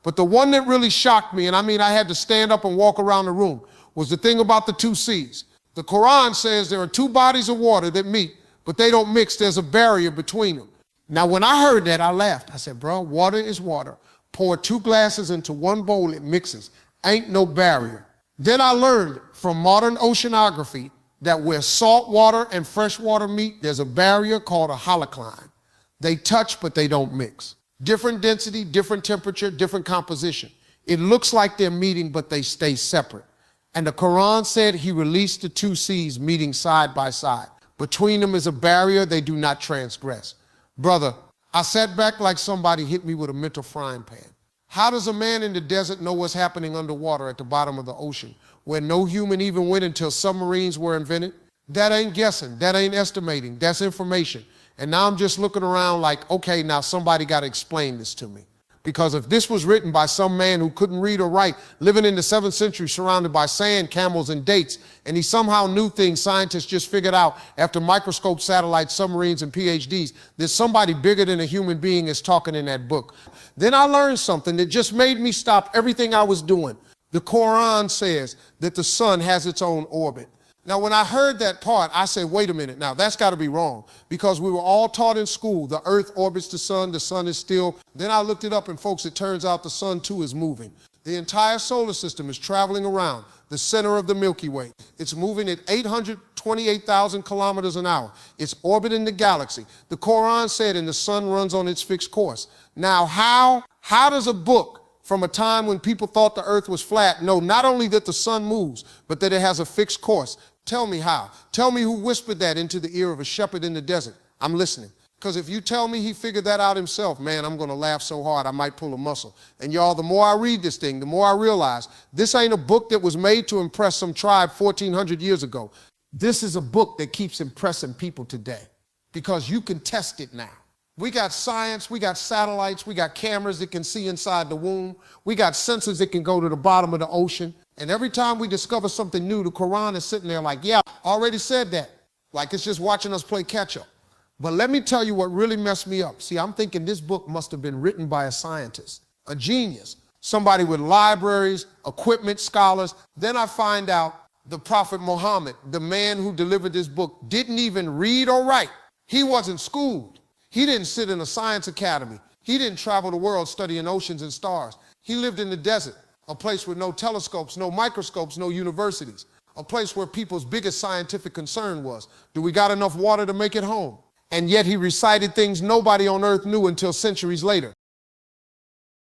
But the one that really shocked me, and I mean I had to stand up and walk around the room, was the thing about the two seas. The Qur'an says there are two bodies of water that meet, but they don't mix. There's a barrier between them. Now when I heard that, I laughed. I said, bro, water is water. Pour 2 glasses into one bowl, it mixes. Ain't no barrier. Then I learned from modern oceanography that where salt water and fresh water meet, there's a barrier called a holocline. They touch, but they don't mix. Different density, different temperature, different composition. It looks like they're meeting, but they stay separate. And the Quran said he released the two seas meeting side by side. Between them is a barrier they do not transgress. Brother, I sat back like somebody hit me with a mental frying pan. How does a man in the desert know what's happening underwater at the bottom of the ocean, where no human even went until submarines were invented? That ain't guessing, that ain't estimating, that's information. And now I'm just looking around like, okay, now somebody got to explain this to me. Because if this was written by some man who couldn't read or write, living in the 7th century surrounded by sand, camels, and dates, and he somehow knew things scientists just figured out after microscopes, satellites, submarines, and PhDs, there's somebody bigger than a human being is talking in that book. Then I learned something that just made me stop everything I was doing. The Quran says that the sun has its own orbit. Now, when I heard that part, I said, wait a minute, now that's got to be wrong, because we were all taught in school, the earth orbits the sun is still. Then I looked it up, and folks, it turns out the sun too is moving. The entire solar system is traveling around the center of the Milky Way. It's moving at 828,000 kilometers an hour. It's orbiting the galaxy. The Quran said, and the sun runs on its fixed course. Now, how does a book from a time when people thought the earth was flat know not only that the sun moves, but that it has a fixed course? Tell me how. Tell me who whispered that into the ear of a shepherd in the desert. I'm listening. Because if you tell me he figured that out himself, man, I'm going to laugh so hard I might pull a muscle. And y'all, the more I read this thing, the more I realize this ain't a book that was made to impress some tribe 1,400 years ago. This is a book that keeps impressing people today, because you can test it now. We got science, we got satellites, we got cameras that can see inside the womb. We got sensors that can go to the bottom of the ocean. And every time we discover something new, the Quran is sitting there like, yeah, already said that. Like it's just watching us play catch up. But let me tell you what really messed me up. See, I'm thinking this book must have been written by a scientist, a genius, somebody with libraries, equipment, scholars. Then I find out the Prophet Muhammad, the man who delivered this book, didn't even read or write. He wasn't schooled. He didn't sit in a science academy. He didn't travel the world studying oceans and stars. He lived in the desert, a place with no telescopes, no microscopes, no universities, a place where people's biggest scientific concern was, do we got enough water to make it home? And yet he recited things nobody on earth knew until centuries later.